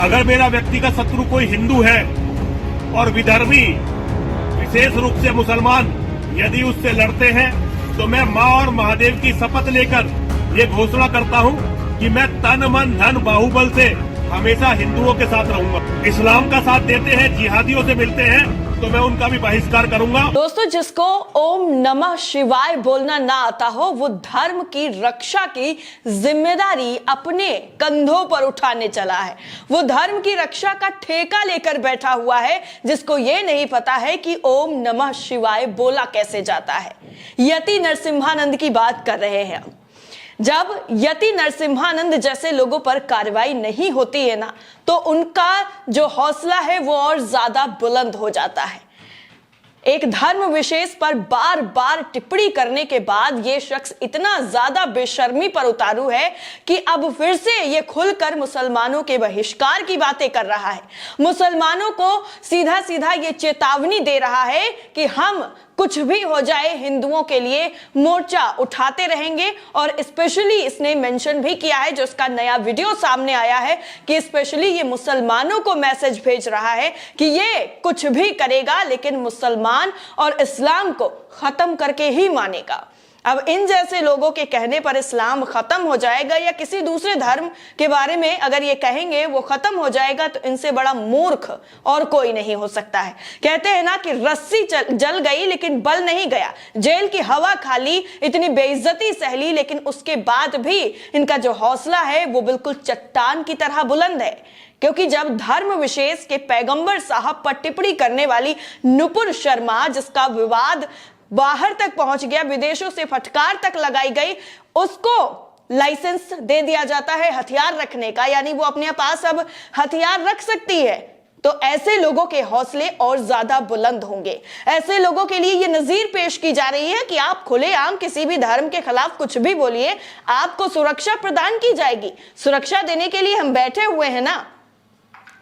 अगर मेरा व्यक्तिगत शत्रु कोई हिंदू है और विधर्मी विशेष रूप से मुसलमान यदि उससे लड़ते हैं तो मैं माँ और महादेव की शपथ लेकर ये घोषणा करता हूँ कि मैं तन मन धन बाहुबल से हमेशा हिंदुओं के साथ रहूंगा। इस्लाम का साथ देते हैं, जिहादियों से मिलते हैं तो मैं उनका भी बहिष्कार करूंगा। दोस्तों, जिसको ओम नमः शिवाय बोलना ना आता हो वो धर्म की रक्षा की जिम्मेदारी अपने कंधों पर उठाने चला है। वो धर्म की रक्षा का ठेका लेकर बैठा हुआ है, जिसको ये नहीं पता है कि ओम नमः शिवाय बोला कैसे जाता है। यति नरसिम्हानंद की बात कर रहे हैं। जब यति नरसिम्हानंद जैसे लोगों पर कार्रवाई नहीं होती है ना, तो उनका जो हौसला है वो और ज्यादा बुलंद हो जाता है। एक धर्म विशेष पर बार बार टिप्पणी करने के बाद ये शख्स इतना ज्यादा बेशर्मी पर उतारू है कि अब फिर से ये खुलकर मुसलमानों के बहिष्कार की बातें कर रहा है। मुसलमानों को सीधा सीधा ये चेतावनी दे रहा है कि हम कुछ भी हो जाए हिंदुओं के लिए मोर्चा उठाते रहेंगे। और स्पेशली इसने मेंशन भी किया है, जो इसका नया वीडियो सामने आया है, कि स्पेशली ये मुसलमानों को मैसेज भेज रहा है कि ये कुछ भी करेगा लेकिन मुसलमान और इस्लाम को खत्म करके ही मानेगा। अब इन जैसे लोगों के कहने पर इस्लाम खत्म हो जाएगा या किसी दूसरे धर्म के बारे में अगर ये कहेंगे वो खत्म हो जाएगा, तो इनसे बड़ा मूर्ख और कोई नहीं हो सकता है। कहते हैं ना कि रस्सी जल गई लेकिन बल नहीं गया। जेल की हवा खाली, इतनी बेइज्जती सहली, लेकिन उसके बाद भी इनका जो हौसला है वो बिल्कुल चट्टान की तरह बुलंद है। क्योंकि जब धर्म विशेष के पैगंबर साहब पर टिप्पणी करने वाली नुपुर शर्मा, जिसका विवाद बाहर तक पहुंच गया, विदेशों से फटकार तक लगाई गई, उसको लाइसेंस दे दिया जाता है हथियार रखने का, यानी वो अपने पास अब हथियार रख सकती है, तो ऐसे लोगों के हौसले और ज्यादा बुलंद होंगे। ऐसे लोगों के लिए ये नजीर पेश की जा रही है कि आप खुलेआम किसी भी धर्म के खिलाफ कुछ भी बोलिए, आपको सुरक्षा प्रदान की जाएगी। सुरक्षा देने के लिए हम बैठे हुए हैं ना।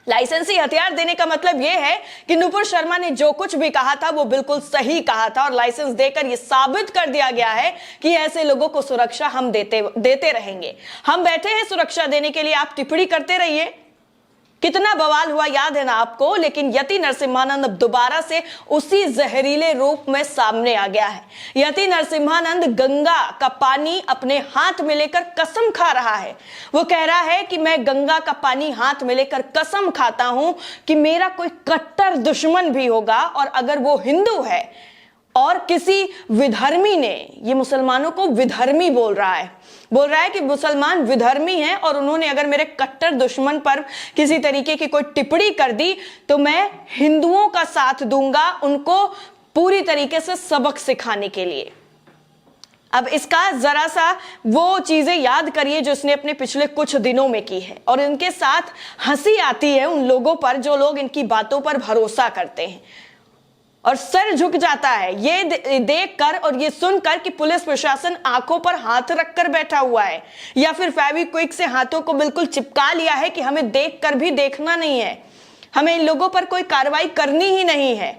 लाइसेंसी हथियार देने का मतलब यह है कि नुपुर शर्मा ने जो कुछ भी कहा था वो बिल्कुल सही कहा था, और लाइसेंस देकर यह साबित कर दिया गया है कि ऐसे लोगों को सुरक्षा हम देते रहेंगे। हम बैठे हैं सुरक्षा देने के लिए, आप टिप्पणी करते रहिए। कितना बवाल हुआ याद है ना आपको। लेकिन यति नरसिम्हानंद अब दोबारा से उसी जहरीले रूप में सामने आ गया है। यति नरसिम्हानंद गंगा का पानी अपने हाथ में लेकर कसम खा रहा है। वो कह रहा है कि मैं गंगा का पानी हाथ में लेकर कसम खाता हूं कि मेरा कोई कट्टर दुश्मन भी होगा, और अगर वो हिंदू है और किसी विधर्मी ने, ये मुसलमानों को विधर्मी बोल रहा है कि मुसलमान विधर्मी हैं और उन्होंने अगर मेरे कट्टर दुश्मन पर किसी तरीके की कोई टिप्पणी कर दी तो मैं हिंदुओं का साथ दूंगा उनको पूरी तरीके से सबक सिखाने के लिए। अब इसका जरा सा वो चीजें याद करिए जो इसने अपने पिछले कुछ दिनों में की है, और इनके साथ हंसी आती है उन लोगों पर जो लोग इनकी बातों पर भरोसा करते हैं, और सर झुक जाता है ये देखकर और ये सुनकर कि पुलिस प्रशासन आंखों पर हाथ रखकर बैठा हुआ है, या फिर फेविक्विक से हाथों को बिल्कुल चिपका लिया है कि हमें देखकर भी देखना नहीं है, हमें इन लोगों पर कोई कार्रवाई करनी ही नहीं है।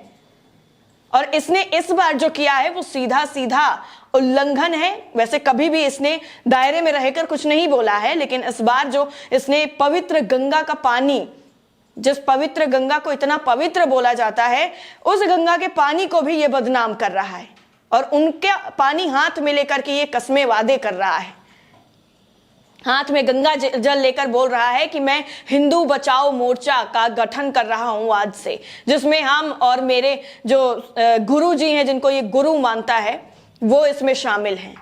और इसने इस बार जो किया है वो सीधा सीधा उल्लंघन है। वैसे कभी भी इसने दायरे में रहकर कुछ नहीं बोला है, लेकिन इस बार जो इसने पवित्र गंगा का पानी, जिस पवित्र गंगा को इतना पवित्र बोला जाता है, उस गंगा के पानी को भी ये बदनाम कर रहा है, और उनके पानी हाथ में लेकर के ये कस्में वादे कर रहा है। हाथ में गंगा जल लेकर बोल रहा है कि मैं हिंदू बचाओ मोर्चा का गठन कर रहा हूं आज से, जिसमें हम और मेरे जो गुरु जी हैं, जिनको ये गुरु मानता है, वो इसमें शामिल हैं।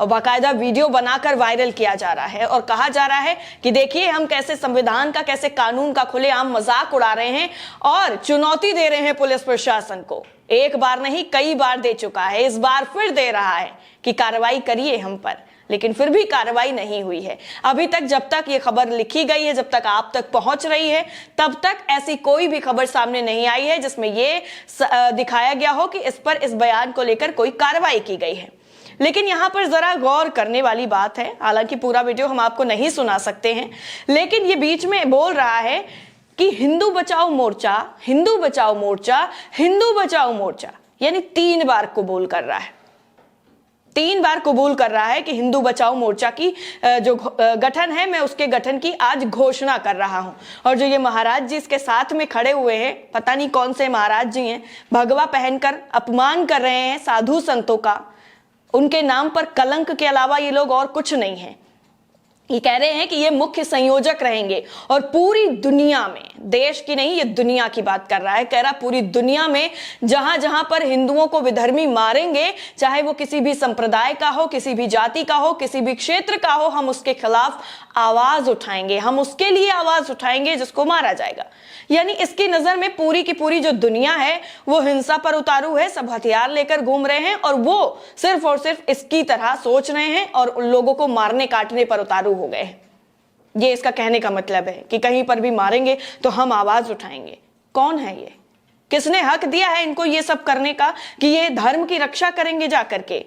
और बाकायदा वीडियो बनाकर वायरल किया जा रहा है और कहा जा रहा है कि देखिए हम कैसे संविधान का, कैसे कानून का खुलेआम मजाक उड़ा रहे हैं और चुनौती दे रहे हैं पुलिस प्रशासन को। एक बार नहीं कई बार दे चुका है, इस बार फिर दे रहा है कि कार्रवाई करिए हम पर, लेकिन फिर भी कार्रवाई नहीं हुई है अभी तक। जब तक ये खबर लिखी गई है, जब तक आप तक पहुंच रही है, तब तक ऐसी कोई भी खबर सामने नहीं आई है जिसमें ये दिखाया गया हो कि इस पर, इस बयान को लेकर कोई कार्रवाई की गई है। लेकिन यहां पर जरा गौर करने वाली बात है, हालांकि पूरा वीडियो हम आपको नहीं सुना सकते हैं, लेकिन ये बीच में बोल रहा है कि हिंदू बचाओ मोर्चा, हिंदू बचाओ मोर्चा, हिंदू बचाओ मोर्चा, यानी 3 बार को बोल कर रहा है। 3 बार कबूल कर रहा है कि हिंदू बचाओ मोर्चा की जो गठन है, मैं उसके गठन की आज घोषणा कर रहा हूं। और जो ये महाराज जी इसके साथ में खड़े हुए हैं, पता नहीं कौन से महाराज जी हैं, भगवा पहनकर अपमान कर रहे हैं साधु संतों का। उनके नाम पर कलंक के अलावा ये लोग और कुछ नहीं है। ये कह रहे हैं कि ये मुख्य संयोजक रहेंगे और पूरी दुनिया में, देश की नहीं, ये दुनिया की बात कर रहा है, कह रहा पूरी दुनिया में जहां जहां पर हिंदुओं को विधर्मी मारेंगे, चाहे वो किसी भी संप्रदाय का हो, किसी भी जाति का हो, किसी भी क्षेत्र का हो, हम उसके खिलाफ आवाज उठाएंगे, हम उसके लिए आवाज उठाएंगे जिसको मारा जाएगा। यानी इसकी नजर में पूरी की पूरी जो दुनिया है वो हिंसा पर उतारू है, सब हथियार लेकर घूम रहे हैं और वो सिर्फ और सिर्फ इसकी तरह सोच रहे हैं और उन लोगों को मारने काटने पर उतारू हो गए हैं। ये इसका कहने का मतलब है कि कहीं पर भी मारेंगे तो हम आवाज उठाएंगे। कौन है ये? किसने हक दिया है इनको ये सब करने का कि ये धर्म की रक्षा करेंगे जाकर के?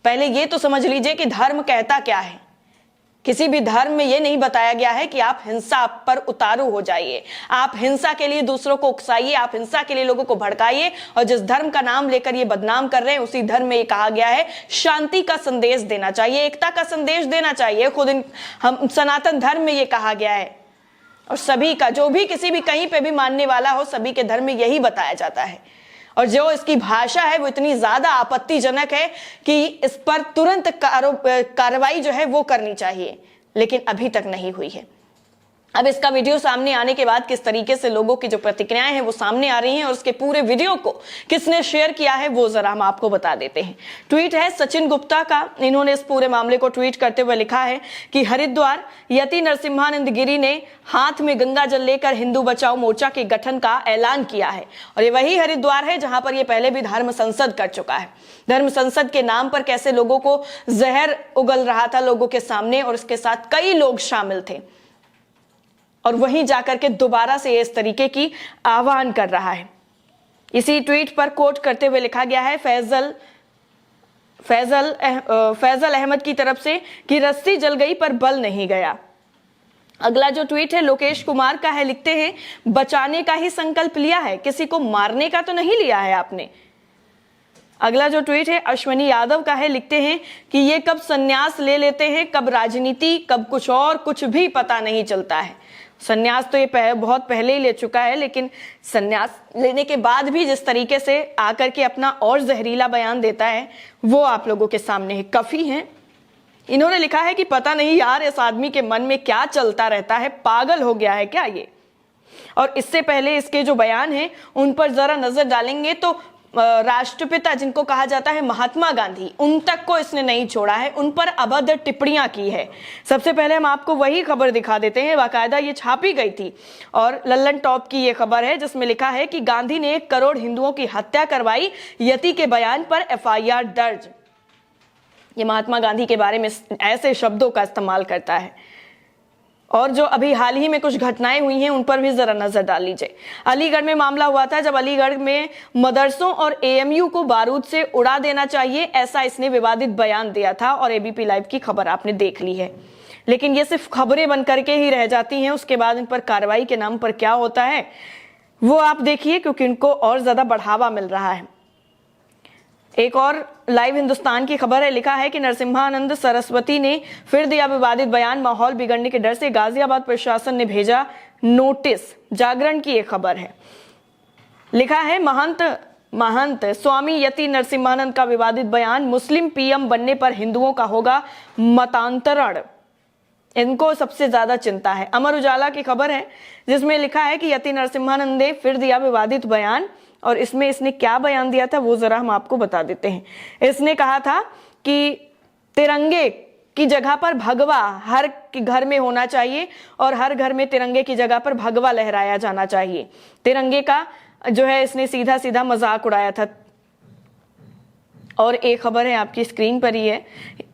पहले ये तो समझ लीजिए कि धर्म कहता क्या है। किसी भी धर्म में यह नहीं बताया गया है कि आप हिंसा पर उतारू हो जाइए, आप हिंसा के लिए दूसरों को उकसाइए, आप हिंसा के लिए लोगों को भड़काइए। और जिस धर्म का नाम लेकर ये बदनाम कर रहे हैं, उसी धर्म में ये कहा गया है शांति का संदेश देना चाहिए, एकता का संदेश देना चाहिए। खुद हम सनातन धर्म में ये कहा गया है और सभी का, जो भी किसी भी कहीं पे भी मानने वाला हो, सभी के धर्म में यही बताया जाता है। और जो इसकी भाषा है वो इतनी ज्यादा आपत्तिजनक है कि इस पर तुरंत कार्रवाई जो है वो करनी चाहिए, लेकिन अभी तक नहीं हुई है। अब इसका वीडियो सामने आने के बाद किस तरीके से लोगों की जो प्रतिक्रियाएं हैं वो सामने आ रही हैं और उसके पूरे वीडियो को किसने शेयर किया है वो जरा हम आपको बता देते हैं। ट्वीट है सचिन गुप्ता का। इन्होंने इस पूरे मामले को ट्वीट करते हुए लिखा है कि हरिद्वार यति नरसिम्हानंद गिरी ने हाथ में गंगा जल लेकर हिंदू बचाओ मोर्चा के गठन का ऐलान किया है। और ये वही हरिद्वार है जहां पर ये पहले भी धर्म संसद कर चुका है। धर्म संसद के नाम पर कैसे लोगों को जहर उगल रहा था लोगों के सामने, और इसके साथ कई लोग शामिल थे, और वहीं जाकर के दोबारा से इस तरीके की आह्वान कर रहा है। इसी ट्वीट पर कोट करते हुए लिखा गया है फैजल अहमद की तरफ से कि रस्सी जल गई पर बल नहीं गया। अगला जो ट्वीट है लोकेश कुमार का है। लिखते हैं बचाने का ही संकल्प लिया है, किसी को मारने का तो नहीं लिया है आपने। अगला जो ट्वीट है अश्वनी यादव का है। लिखते हैं कि ये कब संन्यास ले लेते हैं, कब राजनीति, कब कुछ और, कुछ भी पता नहीं चलता है। संन्यास तो ये बहुत पहले ही ले चुका है, लेकिन संन्यास लेने के बाद भी जिस तरीके से आकर के अपना और जहरीला बयान देता है वो आप लोगों के सामने है। कफी हैं। इन्होंने लिखा है कि पता नहीं यार इस आदमी के मन में क्या चलता रहता है, पागल हो गया है क्या ये। और इससे पहले इसके जो बयान हैं उन पर जरा नजर डालेंगे तो राष्ट्रपिता जिनको कहा जाता है महात्मा गांधी, उन तक को इसने नहीं छोड़ा है, उन पर अभद्र टिप्पणियां की है। सबसे पहले हम आपको वही खबर दिखा देते हैं, बाकायदा ये छापी गई थी और लल्लन टॉप की ये खबर है जिसमें लिखा है कि गांधी ने 1 करोड़ हिंदुओं की हत्या करवाई, यति के बयान पर FIR दर्ज। ये महात्मा गांधी के बारे में ऐसे शब्दों का इस्तेमाल करता है। और जो अभी हाल ही में कुछ घटनाएं हुई हैं उन पर भी जरा नजर डाल लीजिए। अलीगढ़ में मामला हुआ था जब अलीगढ़ में मदरसों और AMU को बारूद से उड़ा देना चाहिए, ऐसा इसने विवादित बयान दिया था और ABP लाइव की खबर आपने देख ली है। लेकिन ये सिर्फ खबरें बन करके ही रह जाती हैं, उसके बाद इन पर कार्रवाई के नाम पर क्या होता है वो आप देखिए, क्योंकि इनको और ज्यादा बढ़ावा मिल रहा है। एक और लाइव हिंदुस्तान की खबर है। लिखा है कि नरसिम्हानंद सरस्वती ने फिर दिया विवादित बयान, माहौल बिगड़ने के डर से गाजियाबाद प्रशासन ने भेजा नोटिस। जागरण की एक खबर है। लिखा है महंत स्वामी यति नरसिम्हानंद का विवादित बयान, मुस्लिम PM बनने पर हिंदुओं का होगा मतांतरण, इनको सबसे ज्यादा चिंता है। अमर उजाला की खबर है जिसमें लिखा है कि यति नरसिम्हानंद ने फिर दिया विवादित बयान, और इसमें इसने क्या बयान दिया था वो जरा हम आपको बता देते हैं। इसने कहा था कि तिरंगे की जगह पर भगवा हर घर में होना चाहिए और हर घर में तिरंगे की जगह पर भगवा लहराया जाना चाहिए। तिरंगे का जो है इसने सीधा सीधा मजाक उड़ाया था। और एक खबर है आपकी स्क्रीन पर ही है,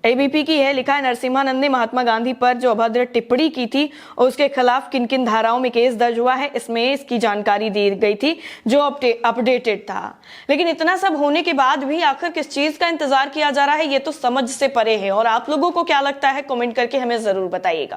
ABP की है। लिखा है नरसिम्हानंद ने महात्मा गांधी पर जो अभद्र टिप्पणी की थी और उसके खिलाफ किन किन धाराओं में केस दर्ज हुआ है, इसमें इसकी जानकारी दी गई थी जो अपडेटेड था। लेकिन इतना सब होने के बाद भी आखिर किस चीज का इंतजार किया जा रहा है ये तो समझ से परे है। और आप लोगों को क्या लगता है कमेंट करके हमें जरूर बताइएगा।